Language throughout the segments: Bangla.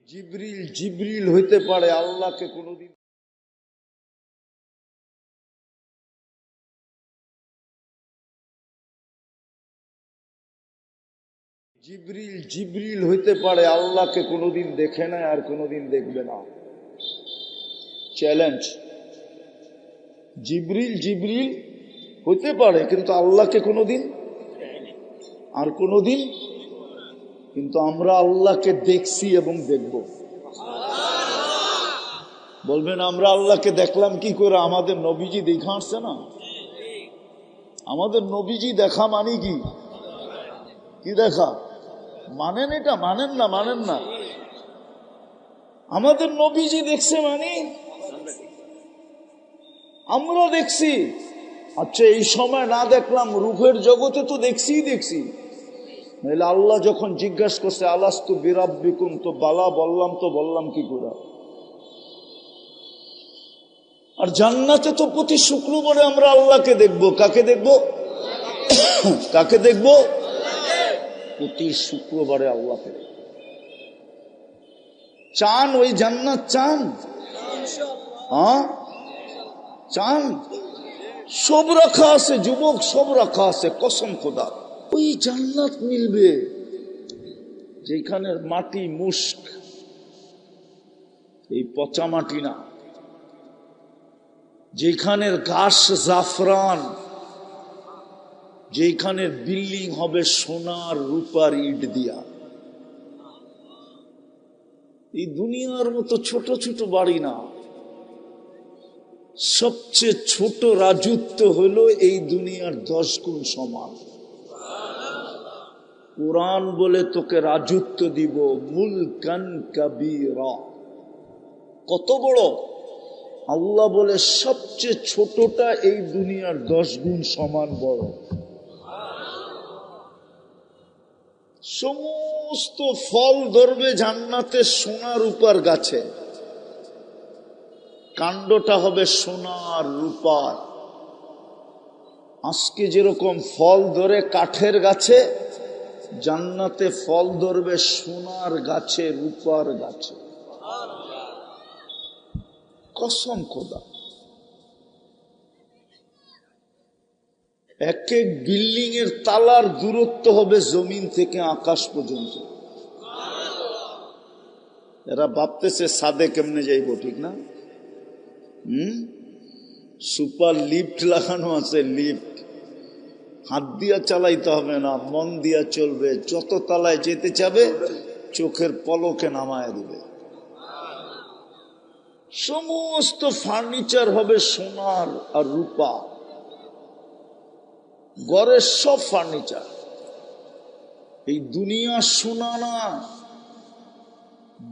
জিবরিল জিবরিল হইতে পারে, আল্লাহকে কোনোদিন জিবরিল জিবরিল হইতে পারে, আল্লাহকে কোনোদিন দেখে না আর কোনোদিন দেখবে না। চ্যালেঞ্জ। জিবরিল জিবরিল হইতে পারে কিন্তু আল্লাহকে কোনোদিন আর কোনোদিন, কিন্তু আমরা আল্লাহকে দেখছি এবং দেখব। বলবেন আমরা আল্লাহকে দেখলাম কি করে? আমাদের নবীজি দেখা আসছে না? আমাদের নবীজি দেখা মানে কি? কি দেখা মানেন? এটা মানেন না, মানেন না। আমাদের নবীজি দেখছে মানে আমরা দেখছি। আচ্ছা, এই সময় না দেখলাম, রূহের জগতে তো দেখছি। নাহলে আল্লাহ যখন জিজ্ঞাসা করছে আলাস্তু বিরাব্বিকুম, তো বালা বললাম কি করে? আর জান্নাতে তো প্রতি শুক্রবারে আমরা আল্লাহকে দেখব। কাকে দেখব? কাকে দেখব? প্রতি শুক্রবারে আল্লাহকে দেখব। চান ওই জান্নাত? চান? হ্যাঁ চান? সব রাখা আছে যুবক, সব রাখা আছে, কসম খোদা। ওই জান্নাত মিলবে যেখানের মাটি মুস্ক, এই পচা মাটি না। যেখানের ঘাস জাফরান, যেখানের বিল্ডিং হবে সোনার রূপার ইট দিয়া। এই দুনিয়ার মতো ছোট ছোট বাড়ি না। সবচেয়ে ছোট রাজত্ব হলো এই দুনিয়ার 10 গুণ সমান। কুরআন বলে তোকে রাজত্ব দিব, মুলকান কাবীরা। কত বড়? আল্লাহ বলে সবচেয়ে ছোটটা এই দুনিয়ার 10 গুণ সমান বড়। সমস্ত ফল ধরবে জান্নাতে সোনার রূপার গাছে, কাণ্ডটা হবে সোনার রূপার। আজকে যেরকম ফল ধরে কাঠের গাছে, জান্নাতে ফল ধরবে সোনার গাছে, রূপার গাছে। কসম খোদা। এক এক বিল্ডিং এর তালার দূরত্ব হবে জমিন থেকে আকাশ পর্যন্ত। এরা ভাবতেছে ছাদে কেমনে যাইব, ঠিক না? সুপার লিফট লাগানো আছে, লিফট। হাত দিয়া চালাইতে হবে না, মন দিয়া চলবে। যত তলায় যেতে চাবে চোখের পলকে নামায় দিবে। সমস্ত ফার্নিচার হবে সোনার আর রূপা। ঘরের সব ফার্নিচার। এই দুনিয়া সোনা না।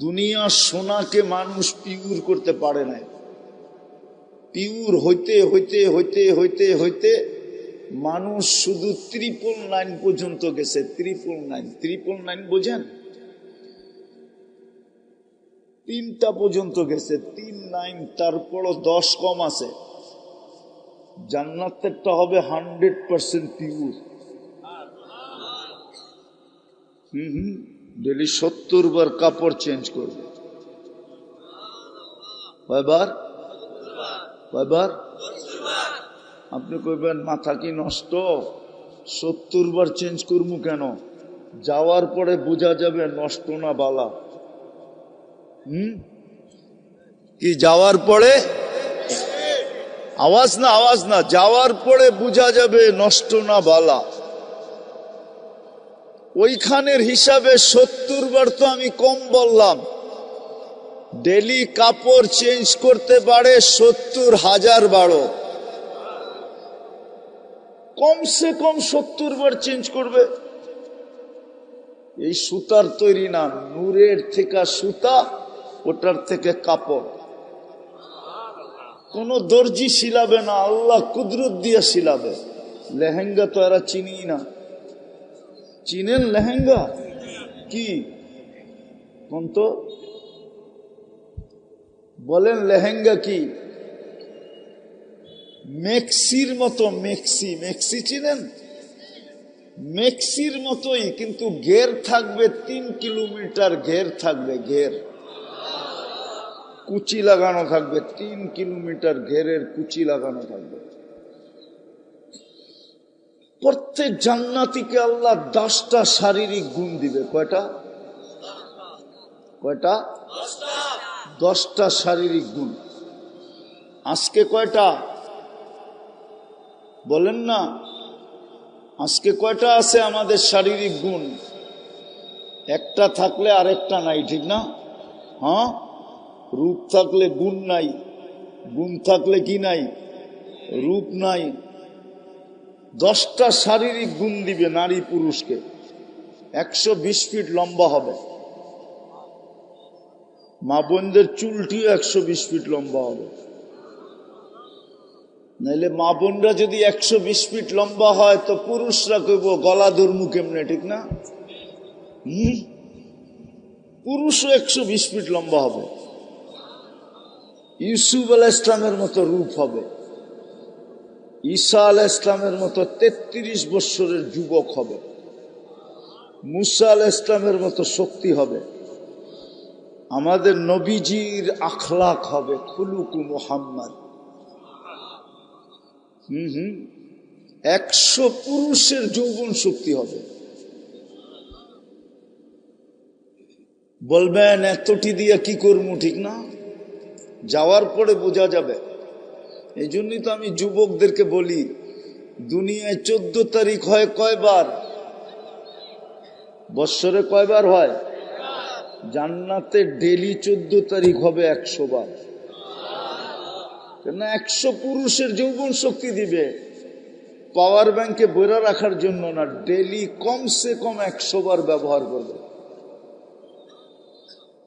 দুনিয়া সোনাকে মানুষ পিওর করতে পারে না। পিওর হইতে হইতে হইতে হইতে হইতে মানুষ শুধু 999 পর্যন্ত গেছে। 999 বোঝেন? 3টা পর্যন্ত গেছে। 39, তারপরও 10 কম আছে। জান্নাতেরটা হবে 100% পিওর। ডেলি 70 বার কাপড় চেঞ্জ করবে। কয়বার? আপনি কইবেন মাথা কি নষ্ট? 70 বার চেঞ্জ করবো কেন? যাওয়ার পরে বোঝা যাবে নষ্ট না বালা। কি যাওয়ার পরে? আওয়াজ না, যাওয়ার পরে বোঝা যাবে নষ্ট না বালা। ওইখানের হিসাবে 70 বার তো আমি কম বললাম। ডেলি কাপড় চেঞ্জ করতে পারে 70,000 বারো। কমসে কম 70 বার চেঞ্জ করবে। এই সুতার তৈরি না, নূরের থেকে সুতা, ওটার থেকে কাপড়। কোন দর্জি সিলাবে না, আল্লাহ কুদরত দিয়ে সিলাবে। লেহেঙ্গা তো এরা চিনি না। চিনেন লেহেঙ্গা কি? কোন তো বলেন লেহেঙ্গা কি? মেক্সির মতো। মেক্সি চিনেন? মেক্সির মতোই, কিন্তু ঘের থাকবে 3 কিলোমিটার ঘের থাকবে। ঘের কুচি লাগানো থাকবে, 3 কিলোমিটার ঘেরের কুচি লাগানো থাকবে। প্রত্যেক জান্নাতীকে আল্লাহ 10টা শারীরিক গুণ দিবে। কয়টা? 10টা শারীরিক গুণ। আজকে কয়টা বলেন না? আজকে কয়টা আছে আমাদের শারীরিক গুণ? একটা থাকলে আরেকটা নাই, ঠিক না? হ্যাঁ, রূপ থাকলে গুণ নাই, গুণ থাকলে কি নাই? রূপ নাই। 10টা শারীরিক গুণ দিবে নারী পুরুষকে। 120 ফিট লম্বা হবে, মা বোনদের চুলটিও 120 ফিট লম্বা হবে। নাইলে মা বোনরা যদি 120 ফিট লম্বা হয় তো পুরুষরা কইব গলা ধর্মু কেমনে, ঠিক না? পুরুষও 120 ফিট লম্বা হবে। ইউসুফ আলাইহিস ইসলামের মতো রূপ হবে, ঈসা আলাইহিস ইসলামের মতো 33 বৎসরের যুবক হবে, মুসা আলাইহিস ইসলামের মতো শক্তি হবে। আমাদের নবীজির আখলাক হবে খুলুকু মুহাম্মদ। 100 পুরুষের যৌবন শক্তি হবে। বলবেন এতটি দিয়ে কি করবো, ঠিক না? যাওয়ার পরে বোঝা যাবে। এই জন্যই তো আমি যুবকদেরকে বলি, দুনিয়ায় 14 তারিখ হয় কয়বার? বৎসরে কয়বার হয়? জান্নাতে ডেলি 14 তারিখ হবে 100 বার। কেন? 100 পুরুষের যৌবন শক্তি দিবে, পাওয়ার ব্যাংকে বইরা রাখার জন্য না, ডেলি কমসে কম 100 বার ব্যবহার করবে।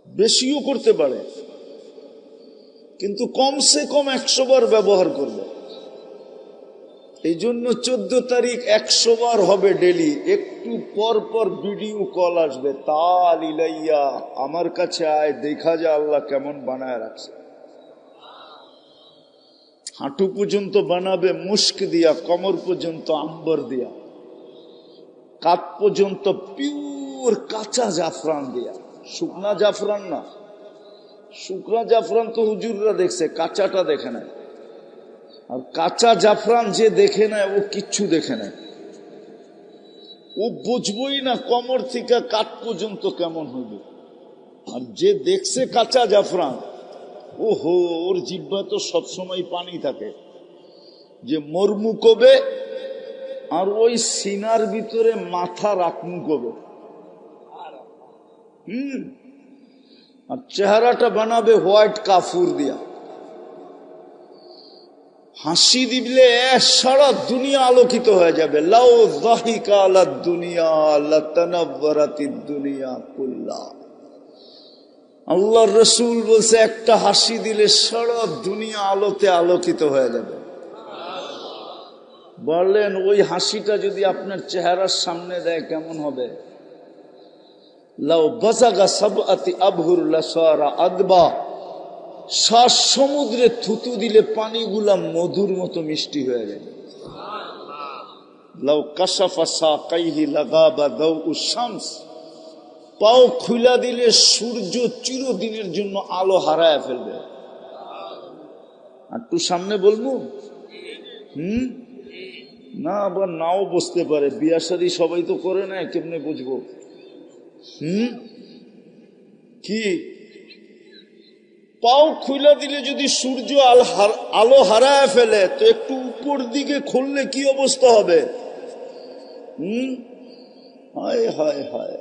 বেশিও করতে পারে, কিন্তু কমসে কম 100 বার ব্যবহার করবে। এই জন্য 14 তারিখ 100 বার হবে ডেলি। একটু পর পর ভিডিও কল আসবে, তাল ইলাইয়া, আমার কাছে আয়, দেখা যা আল্লাহ কেমন বানায় রাখছে। হাঁটু পর্যন্ত বানাবে মুস্ক দিয়া, কমর পর্যন্ত আম্বর দিয়া, কাপ পর্যন্ত পিওর কাঁচা জাফরান দিয়া। শুকনা জাফরান না, শুকনা জাফরান তো হুজুররা দেখছে, কাঁচাটা দেখে নেয়। আর কাঁচা জাফরান যে দেখে নেয় ও কিচ্ছু দেখে নেয়, ও বুঝবই না কমর থেকে কাঠ পর্যন্ত কেমন হইবে। আর যে দেখছে কাঁচা জাফরান, ওহো, ওর জিহ্বা তো সবসময় পানি থাকে, যে মরমু কবে আর ওই সিনার ভিতরে মাথা রাখমু কবে। আর চেহারাটা বানাবে হোয়াইট কাফুর দিয়া। হাসি দিলে সারা দুনিয়া আলোকিত হয়ে যাবে। লাউ যাহিকা আলাদ দুনিয়া লাতানাওয়ারাতিদ দুনিয়া কুল্লা। আল্লাহর রাসূল বলছে, একটা হাসি দিলে সারা দুনিয়া আলোতে আলোকিত হয়ে যাবে। বললেন ওই হাসিটা যদি আপনার চেহারার সামনে দেয় কেমন হবে? লাউ বাযাগা সাবআতি আবহুর লাসারা আদবা। 7 সমুদ্রে থুতু দিলে পানিগুলা মধুর মতো মিষ্টি হয়ে যাবে। লাউ কাশাফা সাকাইহি লাগাবা দাউউশ শামস। পাও খুলা দিলে সূর্য চিরদিনের জন্য আলো হারায় ফেলবে। আর একটু সামনে বলবো? না, আবার নাও বুঝতে পারে, বিয়া শাদী সবাই তো করে না, কেমনে বুঝবো? কি পাও খুলা দিলে যদি সূর্য আলো হারায় ফেলে, তো একটু উপর দিকে খুললে কি অবস্থা হবে? হায় হায় হায়,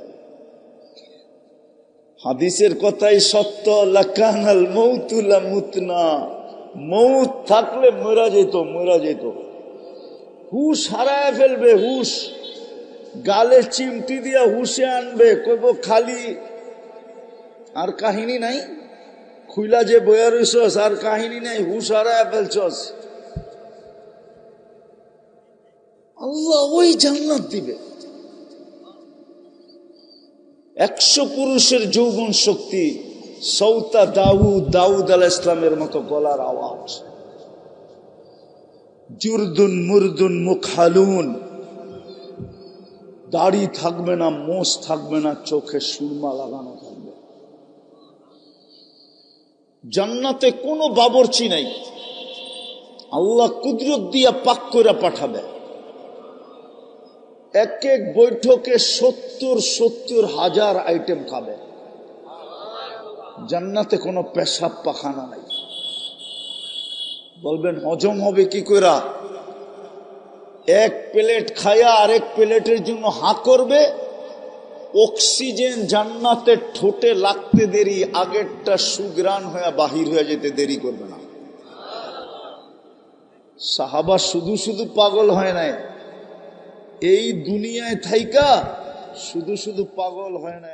হাদিসের কথাই সত্য। লাকানাল মাউতু লামুতনা। মৌত থাকলে মরা যেত, মরা যেত। হুশ হারায় ফেলবে, হুশ গালে চিমটি দিয়া হুশে আনবে, কইব খালি আর কাহিনী নাই, খুইলা যে বইয়া রইছস আর কাহিনী নাই, হুশ হারায় ফেলছস। আল্লাহ ওই জান্নাত দিবে। 100 পুরুষের যৌবন শক্তি, সৌতা দাউদ আলাইহিস ইসলামের মতো গলার আওয়াজ, জুরদুন মুরদুন মুখালুন, দাড়ি থাকবে না, মোষ থাকবে না, চোখে সুরমা লাগানো থাকবে। জান্নাতে কোনো বাবরচি নাই, আল্লাহ কুদরত দিয়া পাক করে পাঠাবে। এক এক বৈঠকে 70 হাজার আইটেম খাবে। জান্নাতে কোনো পেশাব পাখানা নাই। বলবেন হজম হবে কি কইরা? এক প্লেট খায়া আরেক প্লেটের জন্য হাঁ করবে। অক্সিজেন জান্নাতে ঠোঁটে লাগতে দেরি, আগেরটা সুগ্রাণ হয়ে বাহির হয়ে যেতে দেরি করবে না। সাহাবা শুধু শুধু পাগল হয় নাই, এই দুনিয়ায় থাইকা শুধু শুধু পাগল হয় না।